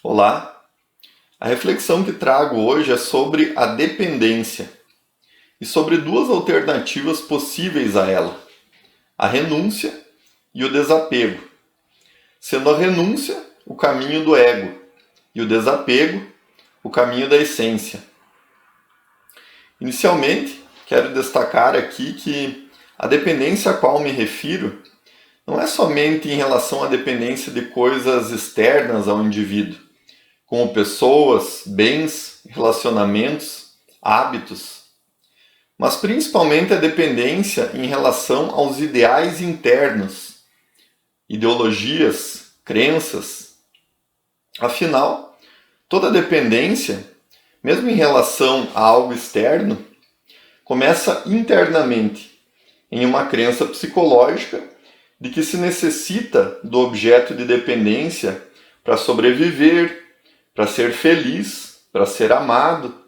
Olá! A reflexão que trago hoje é sobre a dependência e sobre duas alternativas possíveis a ela: a renúncia e o desapego, sendo a renúncia o caminho do ego e o desapego o caminho da essência. Inicialmente, quero destacar aqui que a dependência a qual me refiro não é somente em relação à dependência de coisas externas ao indivíduo, como pessoas, bens, relacionamentos, hábitos, mas principalmente a dependência em relação aos ideais internos, ideologias, crenças. Afinal, toda dependência, mesmo em relação a algo externo, começa internamente, em uma crença psicológica de que se necessita do objeto de dependência para sobreviver, para ser feliz, para ser amado,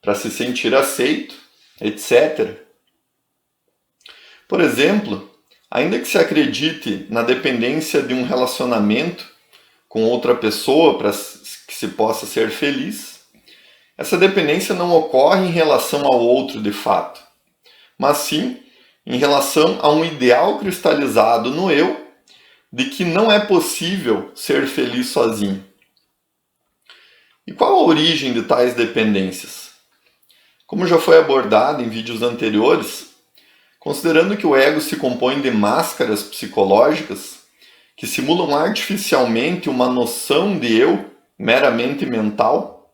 para se sentir aceito, etc. Por exemplo, ainda que se acredite na dependência de um relacionamento com outra pessoa para que se possa ser feliz, essa dependência não ocorre em relação ao outro de fato, mas sim em relação a um ideal cristalizado no eu de que não é possível ser feliz sozinho. E qual a origem de tais dependências? Como já foi abordado em vídeos anteriores, considerando que o ego se compõe de máscaras psicológicas que simulam artificialmente uma noção de eu meramente mental,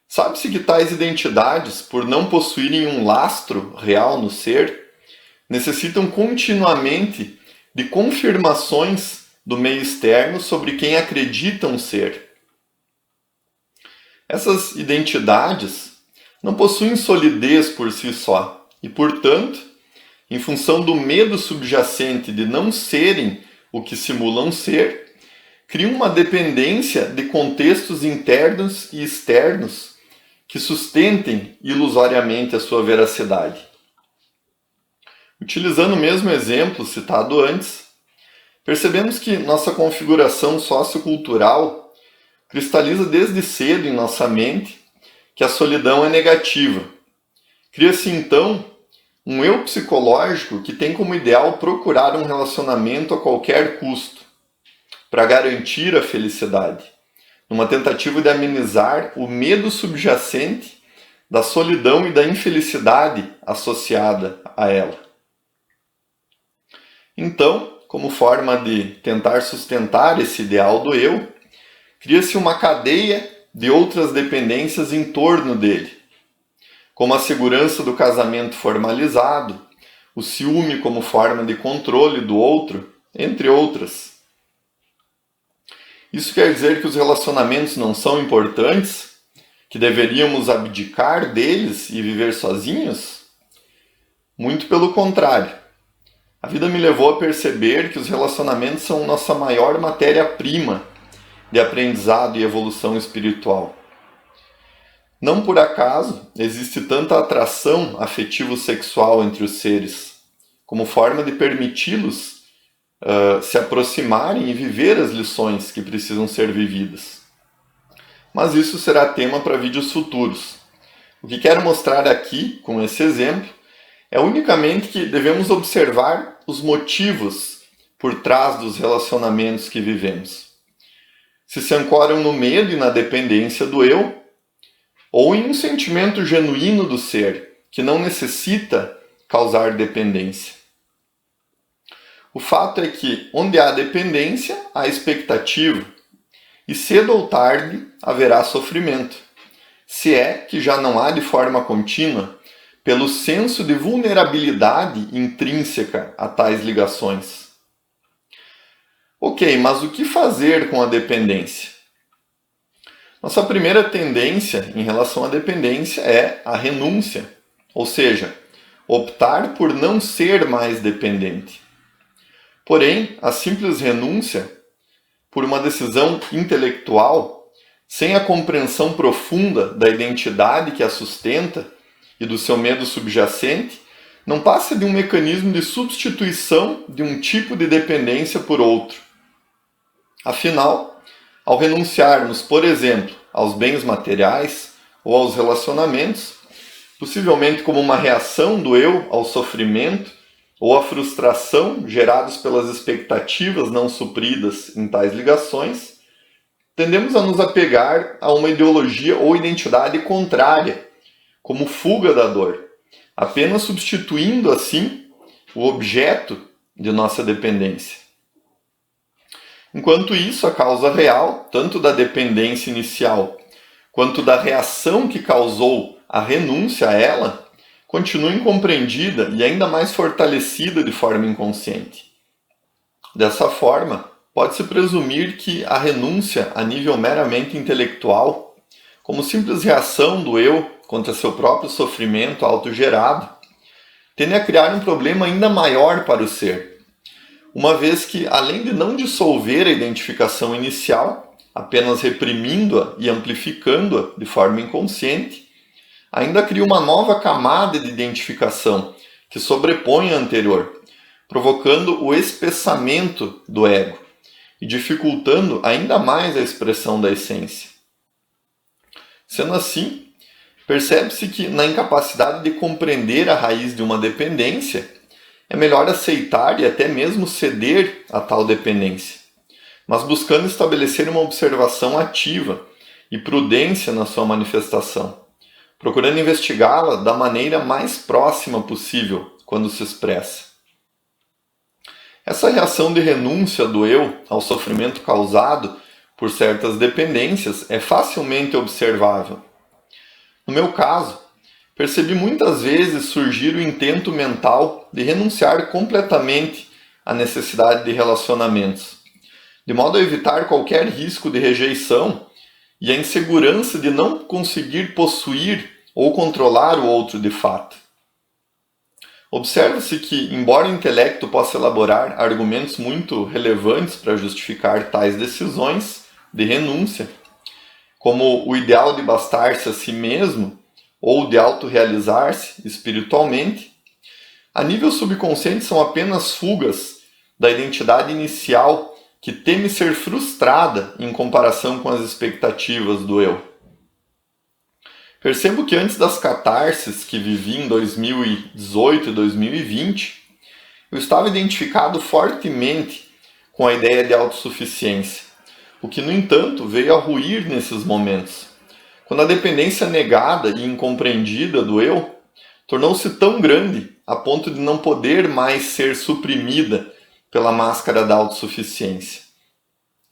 sabe-se que tais identidades, por não possuírem um lastro real no ser, necessitam continuamente de confirmações do meio externo sobre quem acreditam ser. Essas identidades não possuem solidez por si só e, portanto, em função do medo subjacente de não serem o que simulam ser, criam uma dependência de contextos internos e externos que sustentem ilusoriamente a sua veracidade. Utilizando o mesmo exemplo citado antes, percebemos que nossa configuração sociocultural cristaliza desde cedo em nossa mente que a solidão é negativa. Cria-se então um eu psicológico que tem como ideal procurar um relacionamento a qualquer custo, para garantir a felicidade, numa tentativa de amenizar o medo subjacente da solidão e da infelicidade associada a ela. Então, como forma de tentar sustentar esse ideal do eu, cria-se uma cadeia de outras dependências em torno dele, como a segurança do casamento formalizado, o ciúme como forma de controle do outro, entre outras. Isso quer dizer que os relacionamentos não são importantes? Que deveríamos abdicar deles e viver sozinhos? Muito pelo contrário. A vida me levou a perceber que os relacionamentos são nossa maior matéria-prima de aprendizado e evolução espiritual. Não por acaso existe tanta atração afetivo-sexual entre os seres, como forma de permiti-los se aproximarem e viver as lições que precisam ser vividas. Mas isso será tema para vídeos futuros. O que quero mostrar aqui, com esse exemplo, é unicamente que devemos observar os motivos por trás dos relacionamentos que vivemos. Se ancoram no medo e na dependência do eu, ou em um sentimento genuíno do ser, que não necessita causar dependência. O fato é que, onde há dependência, há expectativa, e cedo ou tarde haverá sofrimento, se é que já não há de forma contínua, pelo senso de vulnerabilidade intrínseca a tais ligações. Ok, mas o que fazer com a dependência? Nossa primeira tendência em relação à dependência é a renúncia, ou seja, optar por não ser mais dependente. Porém, a simples renúncia, por uma decisão intelectual, sem a compreensão profunda da identidade que a sustenta e do seu medo subjacente, não passa de um mecanismo de substituição de um tipo de dependência por outro. Afinal, Ao renunciarmos, por exemplo, aos bens materiais ou aos relacionamentos, possivelmente como uma reação do eu ao sofrimento ou à frustração gerados pelas expectativas não supridas em tais ligações, tendemos a nos apegar a uma ideologia ou identidade contrária, como fuga da dor, apenas substituindo assim o objeto de nossa dependência. Enquanto isso, a causa real, tanto da dependência inicial quanto da reação que causou a renúncia a ela, continua incompreendida e ainda mais fortalecida de forma inconsciente. Dessa forma, pode-se presumir que a renúncia a nível meramente intelectual, como simples reação do eu contra seu próprio sofrimento autogerado, tende a criar um problema ainda maior para o ser, uma vez que, além de não dissolver a identificação inicial, apenas reprimindo-a e amplificando-a de forma inconsciente, ainda cria uma nova camada de identificação que sobrepõe a anterior, provocando o espessamento do ego e dificultando ainda mais a expressão da essência. Sendo assim, percebe-se que na incapacidade de compreender a raiz de uma dependência, é melhor aceitar e até mesmo ceder a tal dependência, mas buscando estabelecer uma observação ativa e prudência na sua manifestação, procurando investigá-la da maneira mais próxima possível quando se expressa. Essa reação de renúncia do eu ao sofrimento causado por certas dependências é facilmente observável. No meu caso, percebi muitas vezes surgir o intento mental de renunciar completamente à necessidade de relacionamentos, de modo a evitar qualquer risco de rejeição e a insegurança de não conseguir possuir ou controlar o outro de fato. Observa-se que, embora o intelecto possa elaborar argumentos muito relevantes para justificar tais decisões de renúncia, como o ideal de bastar-se a si mesmo ou de autorrealizar-se espiritualmente, a nível subconsciente são apenas fugas da identidade inicial que teme ser frustrada em comparação com as expectativas do eu. Percebo que antes das catarses que vivi em 2018 e 2020, eu estava identificado fortemente com a ideia de autossuficiência, o que, no entanto, veio a ruir nesses momentos, quando a dependência negada e incompreendida do eu tornou-se tão grande a ponto de não poder mais ser suprimida pela máscara da autossuficiência.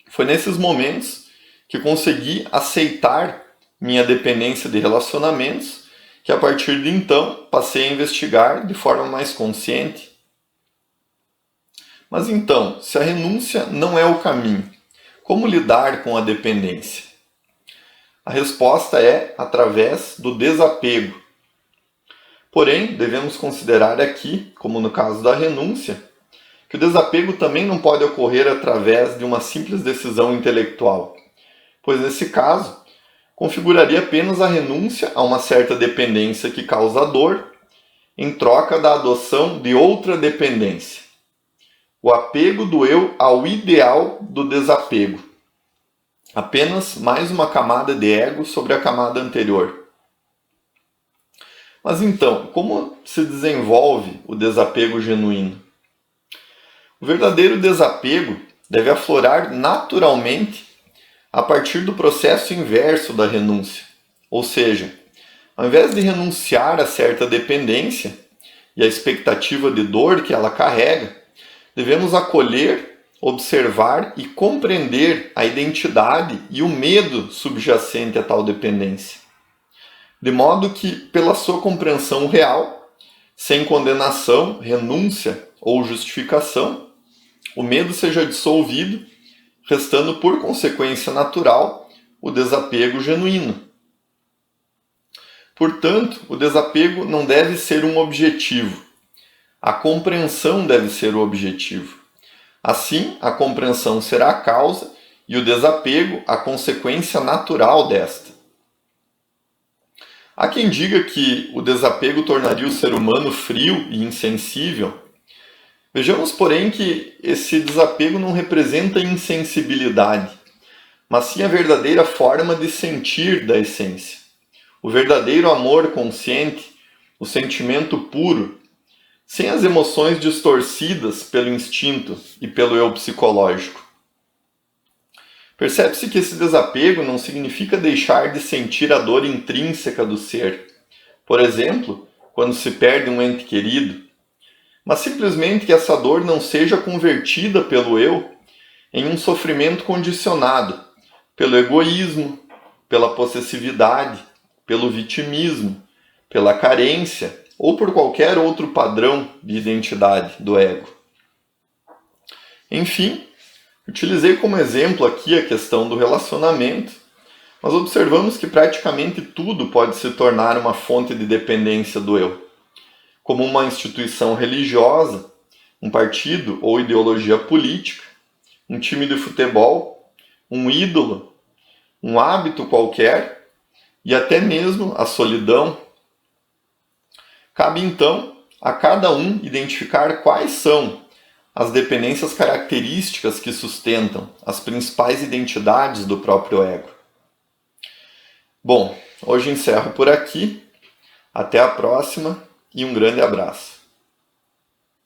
Foi nesses momentos que consegui aceitar minha dependência de relacionamentos, que a partir de então passei a investigar de forma mais consciente. Mas então, se a renúncia não é o caminho, como lidar com a dependência? A resposta é através do desapego. Porém, devemos considerar aqui, como no caso da renúncia, que o desapego também não pode ocorrer através de uma simples decisão intelectual, pois nesse caso, configuraria apenas a renúncia a uma certa dependência que causa dor, em troca da adoção de outra dependência. O apego do eu ao ideal do desapego. Apenas mais uma camada de ego sobre a camada anterior. Mas então, como se desenvolve o desapego genuíno? O verdadeiro desapego deve aflorar naturalmente a partir do processo inverso da renúncia. Ou seja, ao invés de renunciar a certa dependência e a expectativa de dor que ela carrega, devemos acolher, observar e compreender a identidade e o medo subjacente a tal dependência. De modo que, pela sua compreensão real, sem condenação, renúncia ou justificação, o medo seja dissolvido, restando por consequência natural o desapego genuíno. Portanto, o desapego não deve ser um objetivo. A compreensão deve ser o objetivo. Assim, a compreensão será a causa e o desapego a consequência natural desta. Há quem diga que o desapego tornaria o ser humano frio e insensível. Vejamos, porém, que esse desapego não representa insensibilidade, mas sim a verdadeira forma de sentir da essência. O verdadeiro amor consciente, o sentimento puro, sem as emoções distorcidas pelo instinto e pelo eu psicológico. Percebe-se que esse desapego não significa deixar de sentir a dor intrínseca do ser, por exemplo, quando se perde um ente querido, mas simplesmente que essa dor não seja convertida pelo eu em um sofrimento condicionado pelo egoísmo, pela possessividade, pelo vitimismo, pela carência ou por qualquer outro padrão de identidade do ego. Enfim, utilizei como exemplo aqui a questão do relacionamento, mas observamos que praticamente tudo pode se tornar uma fonte de dependência do eu, como uma instituição religiosa, um partido ou ideologia política, um time de futebol, um ídolo, um hábito qualquer e até mesmo a solidão. Cabe então a cada um identificar quais são as dependências características que sustentam as principais identidades do próprio ego. Bom, hoje encerro por aqui. Até a próxima e um grande abraço.